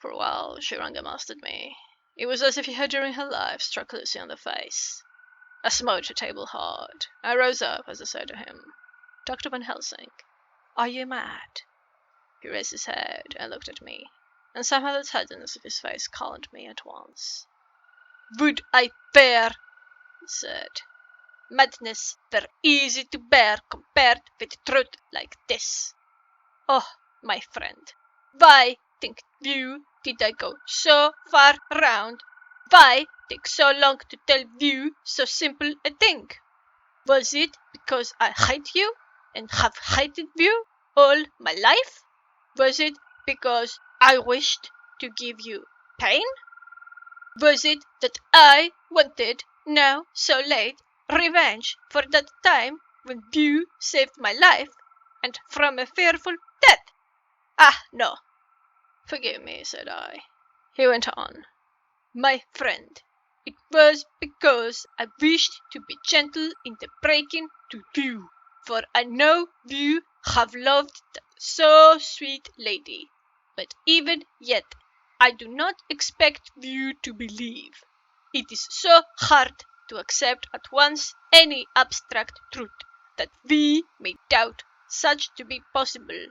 For a while, she mastered me. It was as if he had during her life struck Lucy on the face. I smote the table hard. I rose up as I said to him, "Dr. Van Helsing, are you mad?" He raised his head and looked at me, and somehow the tenderness of his face calmed me at once. "Would I bear," he said. "Madness were easy to bear compared with truth like this. Oh, my friend, why, think you, did I go so far round? Why take so long to tell you so simple a thing? Was it because I hate you and have hated you all my life? Was it because I wished to give you pain? Was it that I wanted, now so late, revenge for that time when you saved my life, and from a fearful death? Ah, no." "Forgive me," said I. He went on. "My friend, it was because I wished to be gentle in the breaking to you, for I know you have loved that so sweet lady, but even yet I do not expect you to believe. It is so hard to accept at once any abstract truth that we may doubt such to be possible,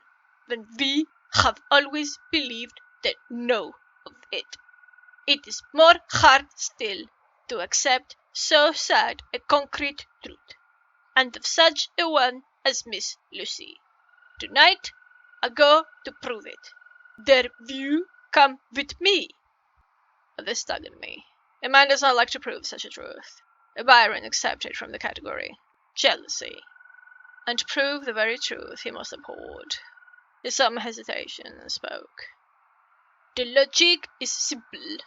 when we have always believed the no of it. It is more hard still to accept so sad a concrete truth, and of such a one as Miss Lucy. Tonight I go to prove it. Dare you come with me?" This staggered me. A man does not like to prove such a truth. Byron accepted from the category jealousy, and to prove the very truth he most abhorred. He some hesitation and spoke. "The logic is simple.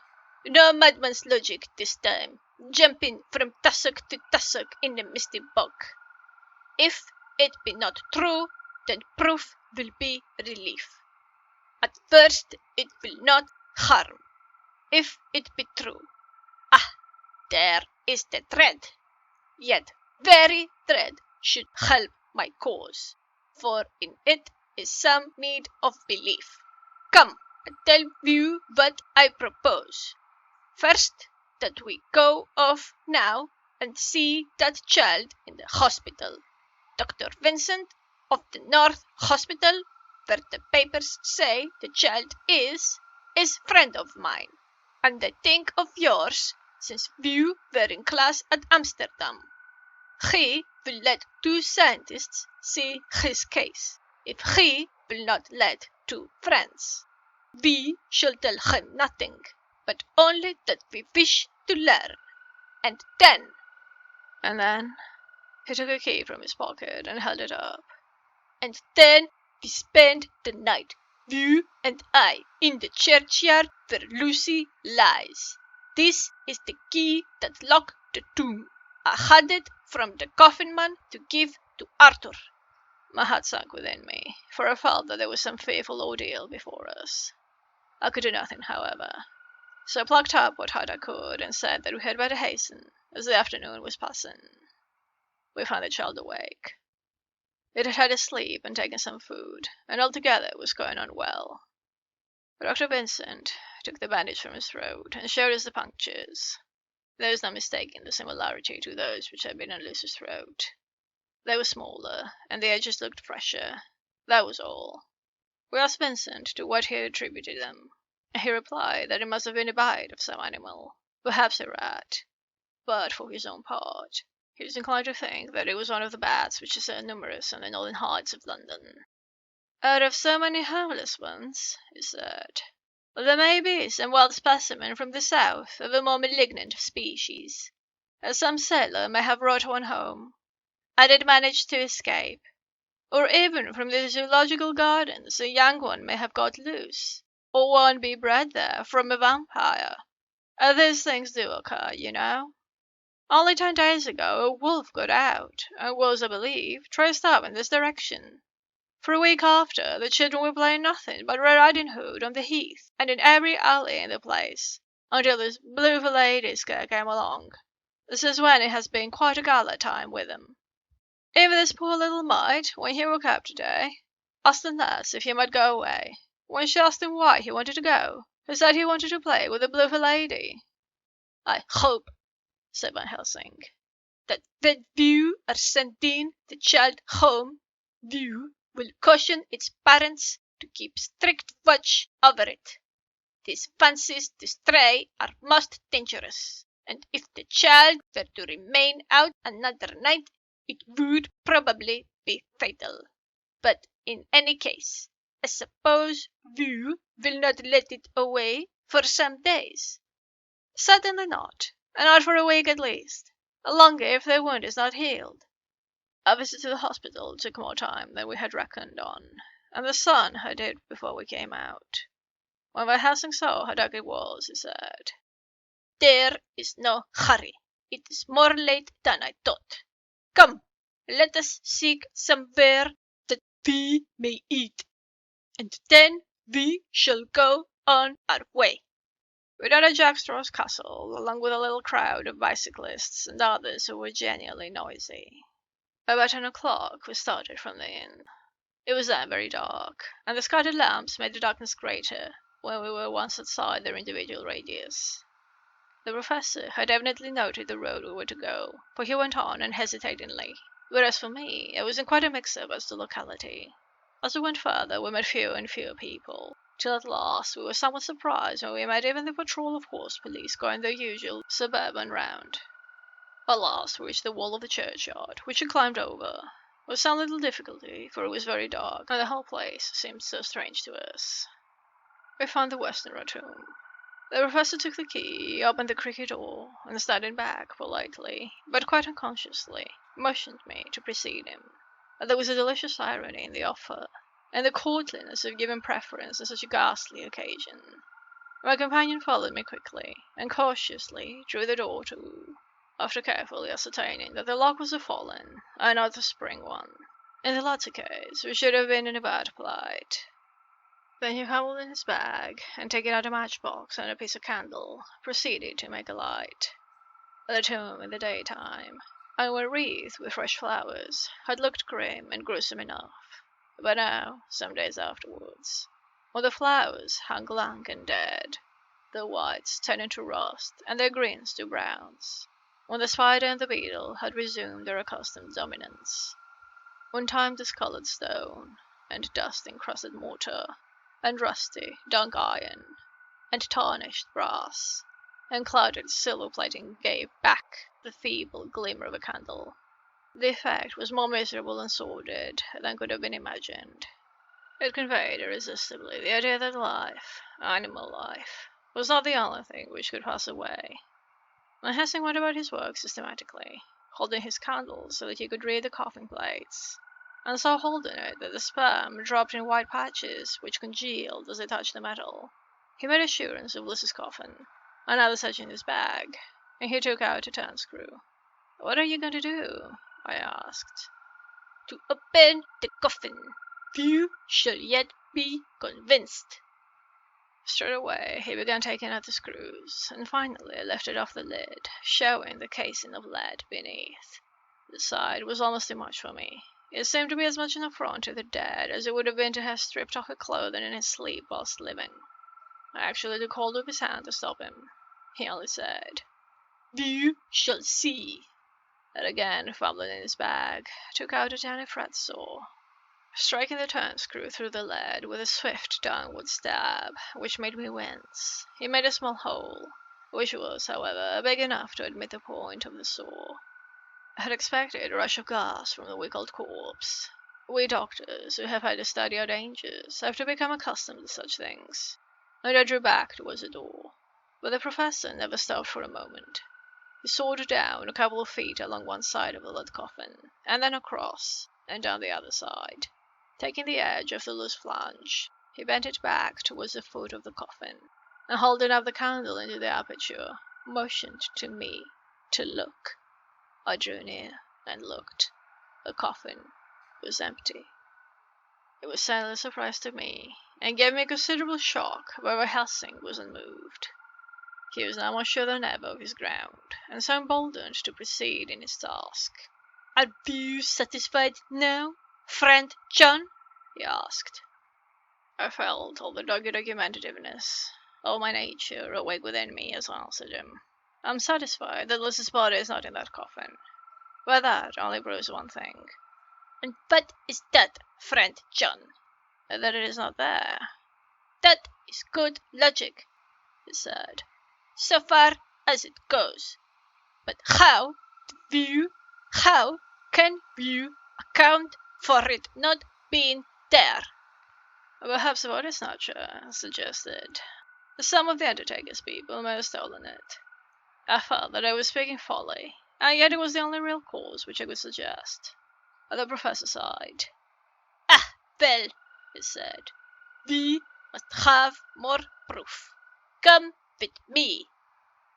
No madman's logic this time, jumping from tussock to tussock in the misty bog. If it be not true, then proof will be relief. At first it will not harm. If it be true, ah, there is the thread. Yet very thread should help my cause, for in it is some need of belief. Come, I tell you what I propose. First, that we go off now and see that child in the hospital. Dr. Vincent of the North Hospital, where the papers say the child is friend of mine, and I think of yours since you were in class at Amsterdam. He will let 2 scientists see his case, if he will not let 2 friends. We shall tell him nothing, but only that we wish to learn, and then he took a key from his pocket and held it up. And then we spend the night, you and I, in the churchyard where Lucy lies. This is the key that locked the tomb. I had it from the coffin man to give to Arthur." My heart sank within me, for I felt that there was some fearful ordeal before us. I could do nothing, however, so I plucked up what heart I could and said that we had better hasten, as the afternoon was passing. We found the child awake. It had had a sleep and taken some food, and altogether was going on well. Dr. Vincent took the bandage from his throat and showed us the punctures. There was no mistaking the similarity to those which had been on Lucy's throat. They were smaller, and the edges looked fresher. That was all. We asked Vincent to what he had attributed them, and he replied that it must have been a bite of some animal, perhaps a rat, but for his own part, he was inclined to think that it was one of the bats which are so numerous on the northern heights of London. "Out of so many harmless ones," he said, "there may be some wild specimen from the south of a more malignant species, as some sailor may have brought one home, and it managed to escape, or even from the zoological gardens a young one may have got loose, or one be bred there from a vampire. These things do occur, you know. Only 10 days ago a wolf got out, and was, I believe, traced up in this direction. For a week after, the children were playing nothing but Red Riding Hood on the heath, and in every alley in the place, until this blue lady scare came along. Since when it has been quite a gala time with them. Even this poor little mite, when he woke up today, asked the nurse if he might go away. When she asked him why he wanted to go, Who said he wanted to play with a beautiful lady? I hope, said Van Helsing, that you are sending the child home. You will caution its parents to keep strict watch over it. These fancies to stray are most dangerous, and if the child were to remain out another night, it would probably be fatal. But in any case, I suppose you will not let it away for some days. Certainly not, and not for a week at least. Longer if the wound is not healed. Our visit to the hospital took more time than we had reckoned on, and the sun had hit before we came out. When Van Helsing saw how dark it was, he said, "There is no hurry. It is more late than I thought. Come, let us seek somewhere that we may eat, and then we shall go on our way." We dined at Jack Straw's castle, along with a little crowd of bicyclists and others who were genuinely noisy. About 10 o'clock we started from the inn. It was then very dark, and the scattered lamps made the darkness greater when we were once outside their individual radius. The professor had evidently noted the road we were to go, for he went on unhesitatingly, whereas for me it was in quite a mix-up as to locality. As we went further we met fewer and fewer people, till at last we were somewhat surprised when we met even the patrol of horse police going their usual suburban round. At last we reached the wall of the churchyard, which we climbed over, with some little difficulty, for it was very dark, and the whole place seemed so strange to us. We found the western rotunda. The professor took the key, opened the creaky door, and standing back politely, but quite unconsciously, motioned me to precede him. There was a delicious irony in the offer, and the courtliness of giving preference on such a ghastly occasion. My companion followed me quickly, and cautiously drew the door to, after carefully ascertaining that the lock was a fallen and not a spring one. In the latter case, we should have been in a bad plight. Then he fumbled in his bag, and taking out a matchbox and a piece of candle, proceeded to make a light. The tomb in the daytime, and when wreathed with fresh flowers, had looked grim and gruesome enough. But now, some days afterwards, when the flowers hung lank and dead, their whites turning to rust and their greens to browns, when the spider and the beetle had resumed their accustomed dominance, when time discoloured stone, and dust encrusted mortar, and rusty, dark iron, and tarnished brass, and clouded silver plating gave back the feeble glimmer of a candle, the effect was more miserable and sordid than could have been imagined. It conveyed irresistibly the idea that life, animal life, was not the only thing which could pass away. Van Helsing went about his work systematically, holding his candle so that he could read the coffin plates, and so holding it that the sperm dropped in white patches which congealed as they touched the metal. He made assurance of Liz's coffin, another such in his bag, and he took out a turnscrew. "What are you going to do?" I asked. "To open the coffin. You shall yet be convinced." Straight away he began taking out the screws, and finally lifted off the lid, showing the casing of lead beneath. The sight was almost too much for me. It seemed to be as much an affront to the dead as it would have been to have stripped off her clothing in his sleep whilst living. I actually took hold of his hand to stop him. He only said, "You shall see," and again fumbling in his bag, took out a tiny fret saw. Striking the turnscrew through the lead with a swift downward stab, which made me wince, he made a small hole, which was, however, big enough to admit the point of the saw. I had expected a rush of gas from the weak old corpse. We doctors, who have had to study our dangers, have to become accustomed to such things, and I drew back towards the door. But the professor never stopped for a moment. He soared down a couple of feet along one side of the lead coffin, and then across, and down the other side. Taking the edge of the loose flange, he bent it back towards the foot of the coffin, and holding up the candle into the aperture, motioned to me to look. I drew near and looked. The coffin was empty. It was sadly a surprise to me, and gave me a considerable shock, but Van Helsing was unmoved. He was now more sure than ever of his ground, and so emboldened to proceed in his task. "Are you satisfied now, friend John?" he asked. I felt all the dogged argumentativeness all my nature awake within me as I answered him. I'm satisfied that Liz's body is not in that coffin. But that only proves one thing. And what is that, friend John? That it is not there. That is good logic, He said. so far as it goes. But how can you account for it not being there? Perhaps a body snatcher suggested. Some of the undertaker's people may have stolen it. I felt that I was speaking folly, and yet it was the only real cause which I could suggest. The professor sighed. Ah, well, He said. we must have more proof. Come with me.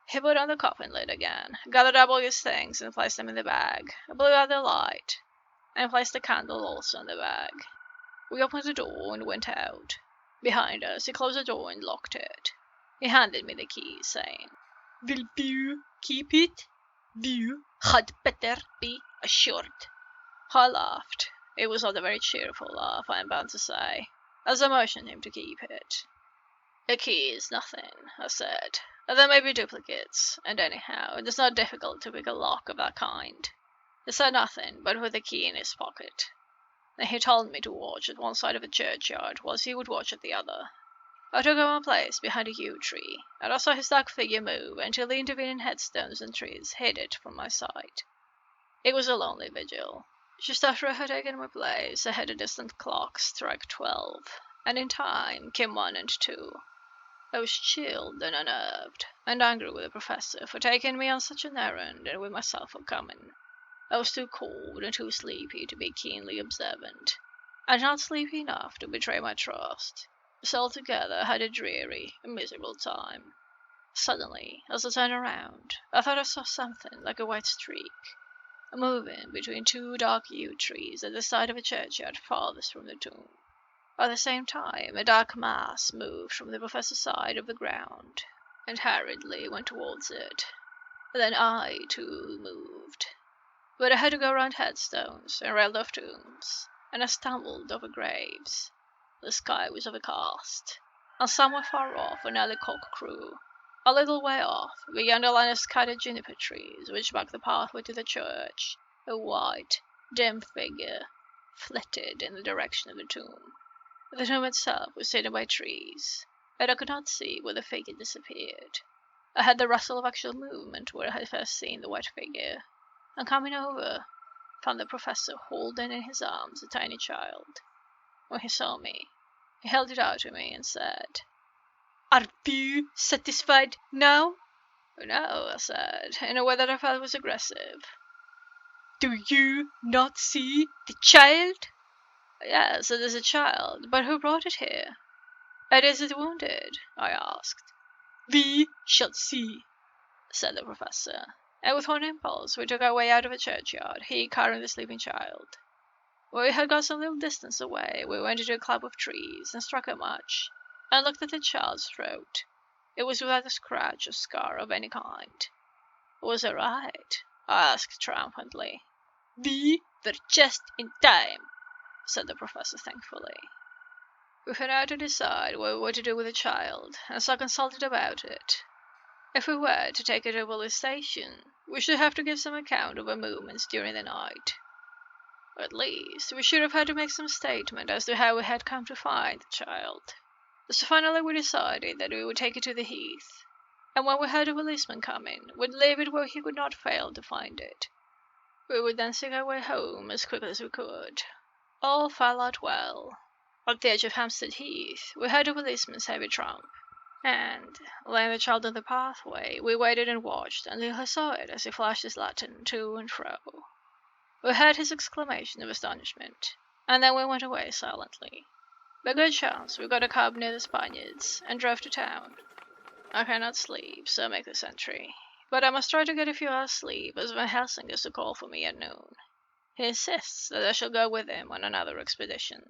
He put on the coffin lid again, gathered up all his things, and placed them in the bag, blew out the light, and placed the candle also in the bag. We opened the door and went out. Behind us, he closed the door and locked it. He handed me the key, saying, Will you keep it? You had better be assured. I laughed. It was not a very cheerful laugh, I am bound to say, as I motioned him to keep it. A key is nothing, I said. There may be duplicates, and anyhow, it is not difficult to pick a lock of that kind. He said nothing, but put the key in his pocket. Then he told me to watch at one side of the churchyard, whilst he would watch at the other. I took up my place behind a yew tree, and I saw his dark figure move until the intervening headstones and trees hid it from my sight. It was a lonely vigil. Just after I had taken my place, I heard a distant clock strike 12, and in time came 1 and 2. I was chilled and unnerved, and angry with the professor for taking me on such an errand and with myself for coming. I was too cold and too sleepy to be keenly observant, and not sleepy enough to betray my trust. So altogether I had a dreary and miserable time. Suddenly, as I turned around, I thought I saw something like a white streak, moving between 2 dark yew trees at the side of a churchyard farthest from the tomb. At the same time, a dark mass moved from the professor's side of the ground, and hurriedly went towards it. Then I, too, moved. But I had to go round headstones and railed off tombs, and I stumbled over graves. The sky was overcast, and somewhere far off an early cock crew. A little way off, beyond a line of scattered juniper trees which marked the pathway to the church, a white, dim figure flitted in the direction of the tomb. The tomb itself was hidden by trees, and I could not see where the figure disappeared. I heard the rustle of actual movement where I had first seen the white figure, and coming over, found the professor holding in his arms a tiny child. When he saw me, he held it out to me and said, Are you satisfied now? No, I said, in a way that I felt was aggressive. Do you not see the child? Yes, it is a child, but who brought it here? And is it wounded? I asked. We shall see, said the professor, and with one impulse we took our way out of the churchyard, he carrying the sleeping child. When we had got some little distance away, we went into a clump of trees and struck a match, and looked at the child's throat. It was without a scratch or scar of any kind. Was it right? I asked triumphantly. We were just in time, said the professor thankfully. We had now to decide what we were to do with the child, and so consulted about it. If we were to take it to a police station, we should have to give some account of our movements during the night. Or at least, we should have had to make some statement as to how we had come to find the child. So finally we decided that we would take it to the heath, and when we heard a policeman coming, would leave it where he could not fail to find it. We would then seek our way home as quickly as we could. All fell out well. At the edge of Hampstead Heath, we heard a policeman's heavy tramp, and, laying the child on the pathway, we waited and watched until he saw it as he flashed his lantern to and fro. We heard his exclamation of astonishment, and then we went away silently. By good chance, we got a cab near the Spaniards, and drove to town. I cannot sleep, so I make this entry, but I must try to get a few hours' sleep, as Van Helsing is to call for me at noon. He insists that I shall go with him on another expedition.